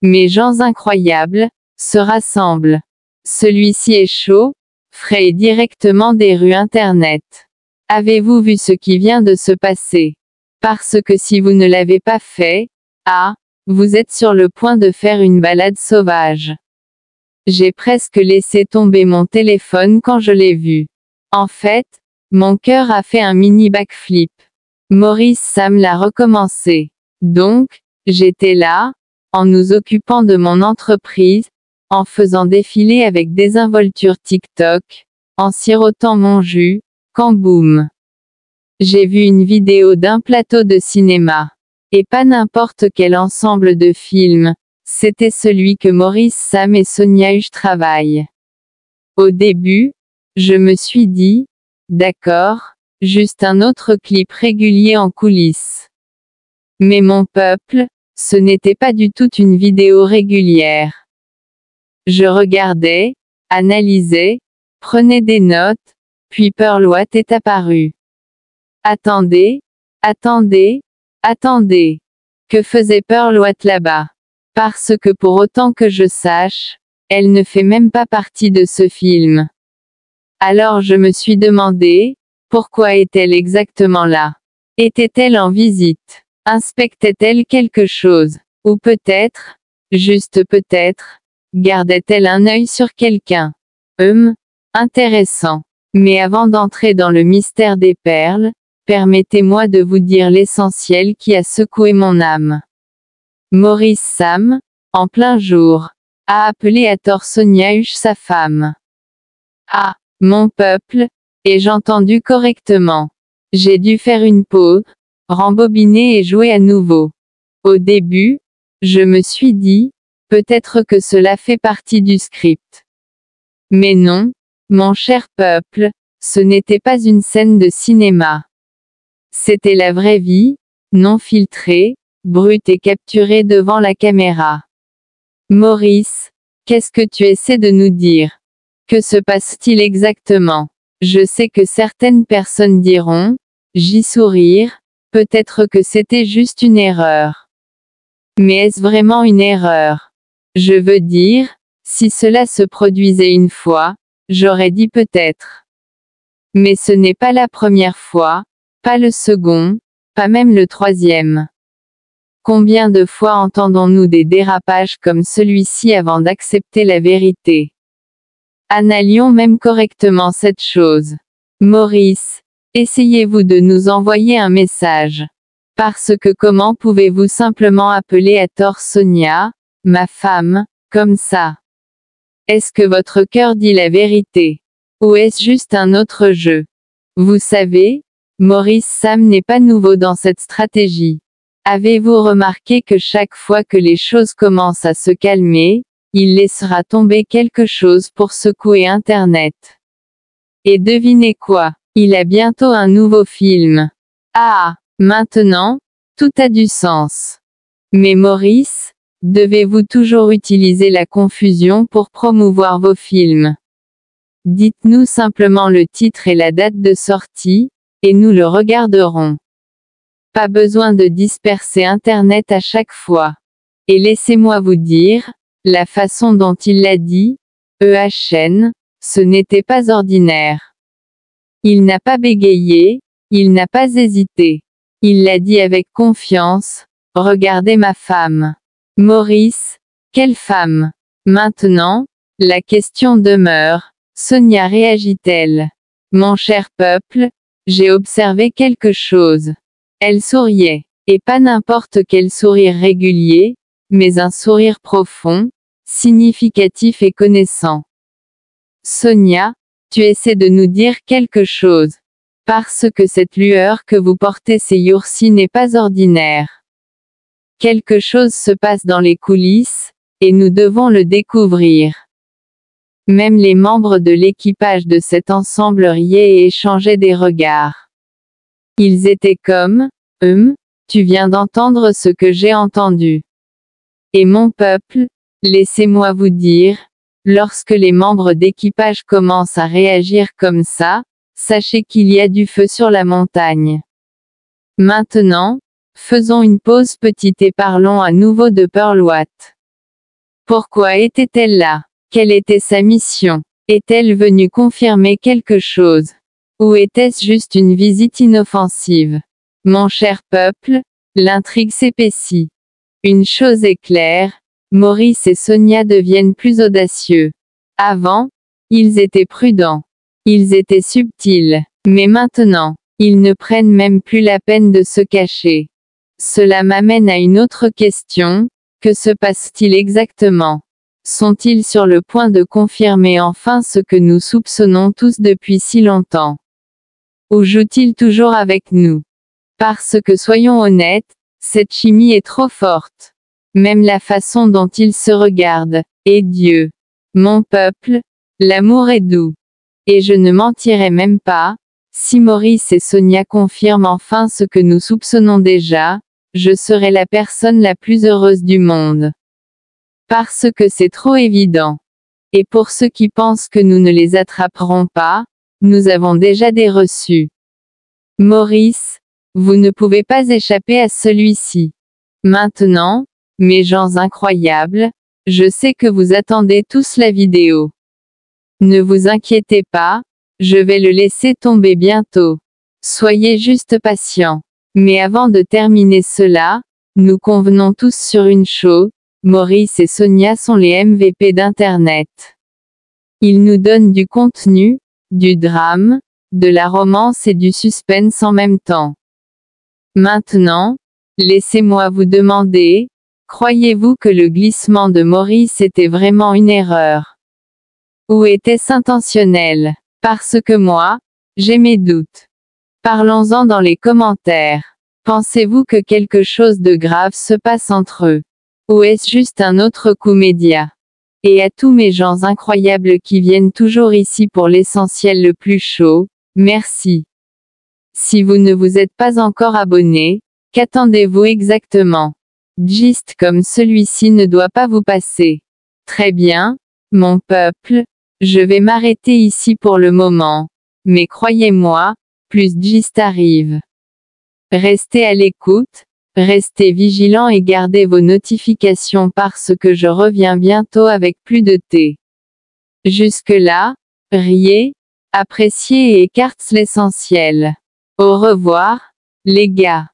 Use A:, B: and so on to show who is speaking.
A: Mes gens incroyables se rassemblent. Celui-ci est chaud, frais et directement des rues internet. Avez-vous vu ce qui vient de se passer? Parce que si vous ne l'avez pas fait, vous êtes sur le point de faire une balade sauvage. J'ai presque laissé tomber mon téléphone quand je l'ai vu. En fait, mon cœur a fait un mini backflip. Maurice Sam l'a recommencé. Donc, j'étais là, en nous occupant de mon entreprise, en faisant défiler avec désinvolture TikTok, en sirotant mon jus, quand boum. J'ai vu une vidéo d'un plateau de cinéma. Et pas n'importe quel ensemble de films, c'était celui que Maurice Sam et Sonia Huge travaillent. Au début, je me suis dit, d'accord, juste un autre clip régulier en coulisses. Mais mon peuple, ce n'était pas du tout une vidéo régulière. Je regardais, analysais, prenais des notes, puis Pearl Watt est apparu. Attendez, attendez, attendez. Que faisait Pearl Watt là-bas? Parce que pour autant que je sache, elle ne fait même pas partie de ce film. Alors je me suis demandé, pourquoi est-elle exactement là? Était-elle en visite? Inspectait-elle quelque chose? Ou peut-être, juste peut-être, gardait-elle un œil sur quelqu'un? Intéressant. Mais avant d'entrer dans le mystère des perles, permettez-moi de vous dire l'essentiel qui a secoué mon âme. Maurice Sam, en plein jour, a appelé à tort Sonia Huge sa femme. Ah, mon peuple, ai-je entendu correctement? J'ai dû faire une pause, rembobiner et jouer à nouveau. Au début, je me suis dit, peut-être que cela fait partie du script. Mais non, mon cher peuple, ce n'était pas une scène de cinéma. C'était la vraie vie, non filtrée, brute et capturée devant la caméra. Maurice, qu'est-ce que tu essaies de nous dire? Que se passe-t-il exactement? Je sais que certaines personnes diront, j'y sourire, peut-être que c'était juste une erreur. Mais est-ce vraiment une erreur? Je veux dire, si cela se produisait une fois, j'aurais dit peut-être. Mais ce n'est pas la première fois, pas le second, pas même le troisième. Combien de fois entendons-nous des dérapages comme celui-ci avant d'accepter la vérité? Analysons même correctement cette chose. Maurice, essayez-vous de nous envoyer un message. Parce que comment pouvez-vous simplement appeler à tort Sonia, ma femme, comme ça? Est-ce que votre cœur dit la vérité? Ou est-ce juste un autre jeu? Vous savez, Maurice Sam n'est pas nouveau dans cette stratégie. Avez-vous remarqué que chaque fois que les choses commencent à se calmer, il laissera tomber quelque chose pour secouer Internet? Et devinez quoi? Il a bientôt un nouveau film. Ah, maintenant, tout a du sens. Mais Maurice, devez-vous toujours utiliser la confusion pour promouvoir vos films? Dites-nous simplement le titre et la date de sortie, et nous le regarderons. Pas besoin de disperser Internet à chaque fois. Et laissez-moi vous dire, la façon dont il l'a dit, ce n'était pas ordinaire. Il n'a pas bégayé, il n'a pas hésité. Il l'a dit avec confiance, regardez ma femme. Maurice, quelle femme? Maintenant, la question demeure, Sonia réagit-elle? Mon cher peuple, j'ai observé quelque chose. Elle souriait. Et pas n'importe quel sourire régulier, mais un sourire profond, significatif et connaissant. Sonia, tu essaies de nous dire quelque chose. Parce que cette lueur que vous portez ces jours-ci n'est pas ordinaire. Quelque chose se passe dans les coulisses, et nous devons le découvrir. Même les membres de l'équipage de cet ensemble riaient et échangeaient des regards. Ils étaient comme, tu viens d'entendre ce que j'ai entendu. Et mon peuple, laissez-moi vous dire, lorsque les membres d'équipage commencent à réagir comme ça, sachez qu'il y a du feu sur la montagne. Maintenant, faisons une pause petite et parlons à nouveau de Pearl Watt. Pourquoi était-elle là? Quelle était sa mission? Est-elle venue confirmer quelque chose? Ou était-ce juste une visite inoffensive? Mon cher peuple, l'intrigue s'épaissit. Une chose est claire, Maurice et Sonia deviennent plus audacieux. Avant, ils étaient prudents. Ils étaient subtils. Mais maintenant, ils ne prennent même plus la peine de se cacher. Cela m'amène à une autre question, que se passe-t-il exactement? Sont-ils sur le point de confirmer enfin ce que nous soupçonnons tous depuis si longtemps? Ou jouent-ils toujours avec nous? Parce que soyons honnêtes, cette chimie est trop forte. Même la façon dont ils se regardent, et Dieu. Mon peuple, l'amour est doux. Et je ne mentirai même pas, si Maurice et Sonia confirment enfin ce que nous soupçonnons déjà, je serai la personne la plus heureuse du monde. Parce que c'est trop évident. Et pour ceux qui pensent que nous ne les attraperons pas, nous avons déjà des reçus. Maurice, vous ne pouvez pas échapper à celui-ci. Maintenant, mes gens incroyables, je sais que vous attendez tous la vidéo. Ne vous inquiétez pas, je vais le laisser tomber bientôt. Soyez juste patients. Mais avant de terminer cela, nous convenons tous sur une chose, Maurice et Sonia sont les MVP d'Internet. Ils nous donnent du contenu, du drame, de la romance et du suspense en même temps. Maintenant, laissez-moi vous demander, croyez-vous que le glissement de Maurice était vraiment une erreur? Ou était-ce intentionnel? Parce que moi, j'ai mes doutes. Parlons-en dans les commentaires. Pensez-vous que quelque chose de grave se passe entre eux? Ou est-ce juste un autre coup média? Et à tous mes gens incroyables qui viennent toujours ici pour l'essentiel le plus chaud, merci. Si vous ne vous êtes pas encore abonné, qu'attendez-vous exactement? Gist comme celui-ci ne doit pas vous passer. Très bien, mon peuple, je vais m'arrêter ici pour le moment. Mais croyez-moi, plus gist arrive. Restez à l'écoute, restez vigilants et gardez vos notifications parce que je reviens bientôt avec plus de thé. Jusque-là, riez, appréciez et écartez l'essentiel. Au revoir, les gars.